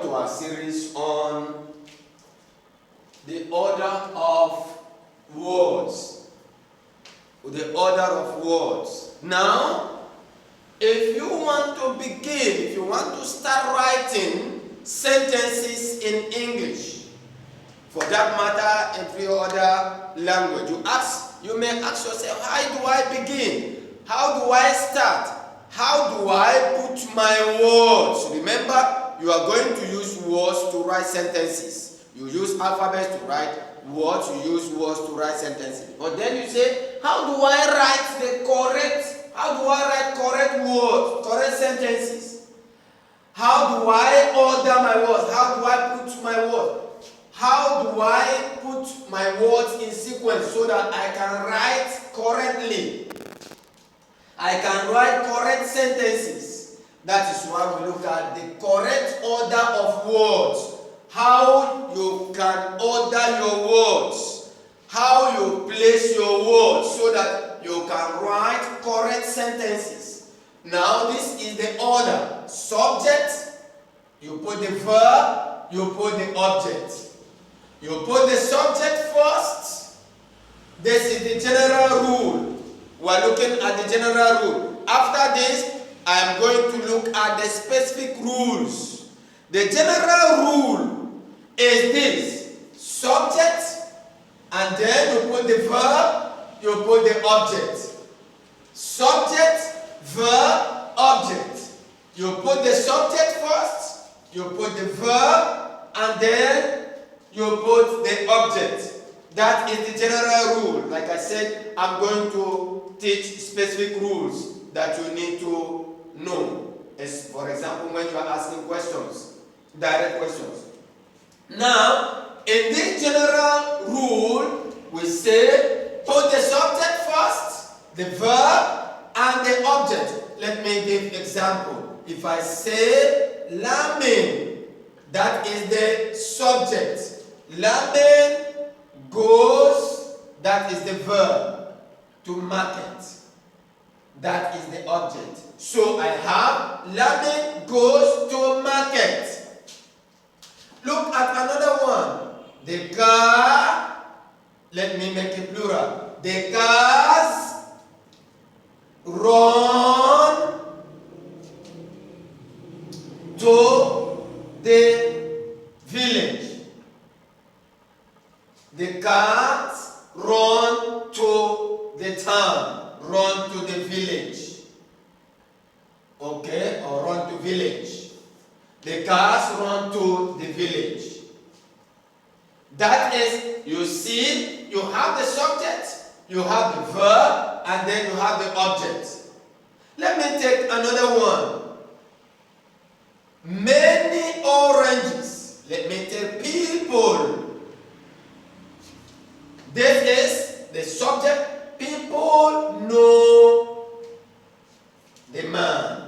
to our series on the order of words. The order of words. Now, if you want to begin, if you want to start writing sentences in English, for that matter, every other language, you may ask yourself, how do I begin? How do I start? How do I put my words? Remember, you are going to use words to write sentences. You use alphabets to write words, you use words to write sentences. But then you say, how do I write correct words, correct sentences? How do I order my words? How do I put my words? How do I put my words in sequence so that I can write correctly? I can write correct sentences. That is why we look at the correct order of words. How you can order your words. How you place your words so that you can write correct sentences. Now this is the order. Subject, you put the verb, you put the object. You put the subject first. This is the general rule. We are looking at the general rule. After this, I am going to look at the specific rules. The general rule is this. Subject, and then you put the verb, you put the object. Subject, verb, object. You put the subject first, you put the verb, and then you put the object. That is the general rule. Like I said, I'm going to teach specific rules that you need to know. As for example, when you are asking questions, direct questions. Now, in this general rule, we say put the subject first, the verb, and the object. Let me give example. If I say Lamin, that is the subject. Lamin goes, that is the verb, to market. That is the object. So I have Lamin goes to market. Look at another one. The car, let me make it plural. The cars run to the village. The cars run to the town, run to the village. Okay, or run to village. The cars run to the village. That is, you see, you have the subject, you have the verb, and then you have the object. Let me take another one. Many oranges. Let me take people. This is the subject. People know the man.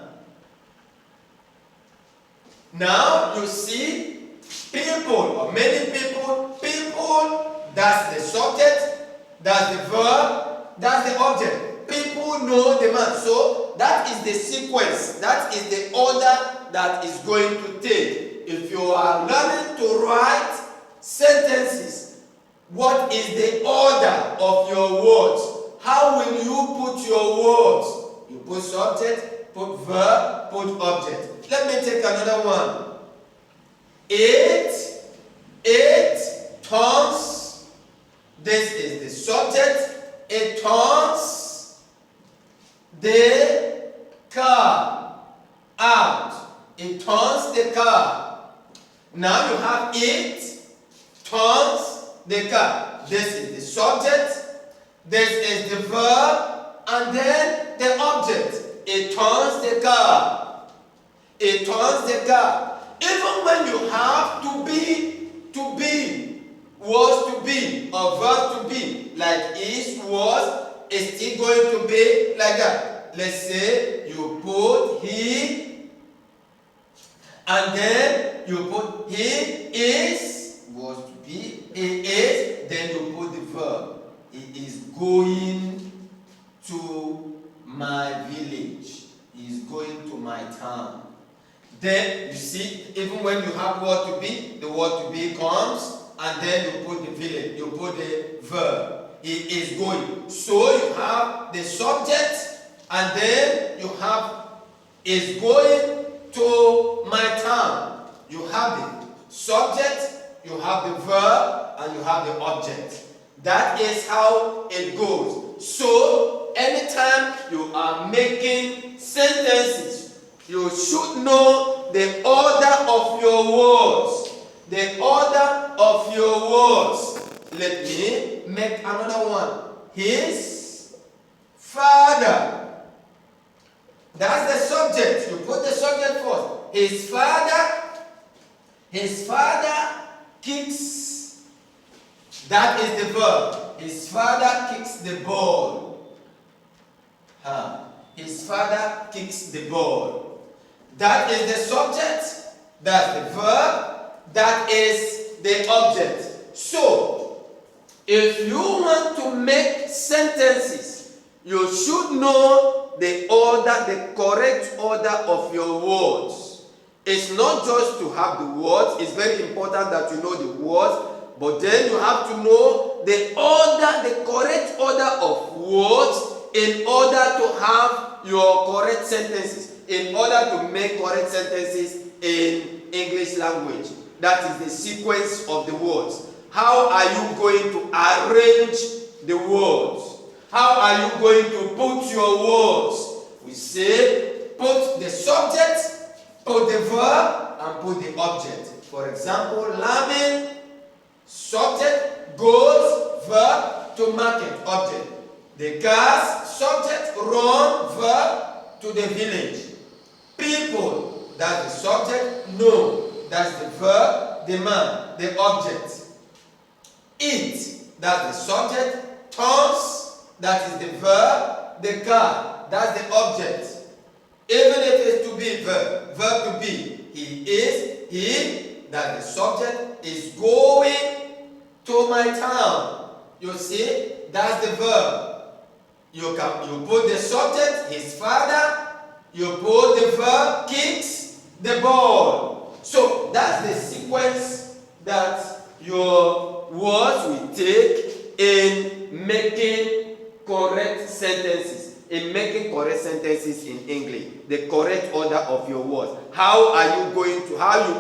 Now you see people or many people. People, that's the subject, that's the verb, that's the object. People know the man. So that is the sequence. That is the order that is going to take. If you are learning to write sentences, what is the order of your words? How will you put your words? You put subject, put verb, put object. Let me take another one. Eight tons. This is the subject. It turns the car out. It turns the car. Now you have it turns the car. This is the subject, this is the verb, and then the object. It turns the car. It turns the car. Even when you have to be, was to be, or verb to be, like is, was, is still going to be like that. Let's say you put he, and then you put he is, was to be, he is, then you put the verb. He is going to my village. He is going to my town. Then you see, even when you have word to be, the word to be comes, and then you put the village, you put the verb. He is going. So you have the subject, and then you have is going to my town. You have the subject, you have the verb, and you have the object. That is how it goes. So anytime you are making sentences, you should know the order of your words. The order of your words. Let me make another one. His father. That's the subject. You put the subject first. His father kicks. That is the verb. His father kicks the ball. His father kicks the ball. That is the subject. That's the verb. That is the object. So, if you want to make sentences, you should know the order, the correct order of your words. It's not just to have the words. It's very important that you know the words, but then you have to know the order, the correct order of words in order to have your correct sentences, in order to make correct sentences in English language. That is the sequence of the words. How are you going to arrange the words? How are you going to put your words? We say, put the subject, put the verb, and put the object. For example, Lamin, subject, goes, verb, to market, object. The cars, subject, run, verb, to the village. People, that's the subject, no, that's the verb, the man, the object. Eat, that's the subject, turns, that is the verb, the car, that's the object. Even if it is to be verb, verb to be, he, that the subject, is going to my town. You see, that's the verb. You put the subject, his father, you put the verb, kicks the ball. So that's the sequence that your words will take in making correct sentences. In making correct sentences in English. The correct order of your words. How you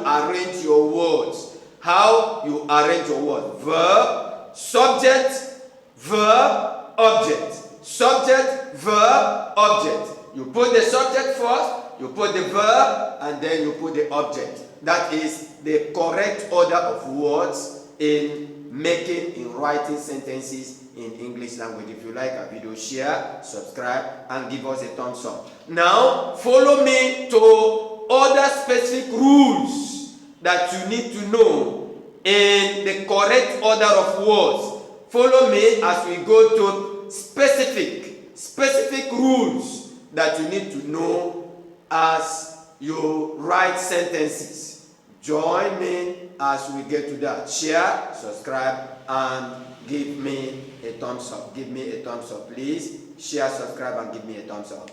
arrange your words. How you arrange your words. Verb, subject, verb, object. Subject, verb, object. You put the subject first, you put the verb, and then you put the object. That is the correct order of words in writing sentences in English language. If you like our video, share, subscribe, and give us a thumbs up. Now, follow me to other specific rules that you need to know in the correct order of words. Follow me as we go to specific rules that you need to know as you write sentences. Join me as we get to that. Share, subscribe, and give me a thumbs up. Give me a thumbs up, please. Share, subscribe, and give me a thumbs up.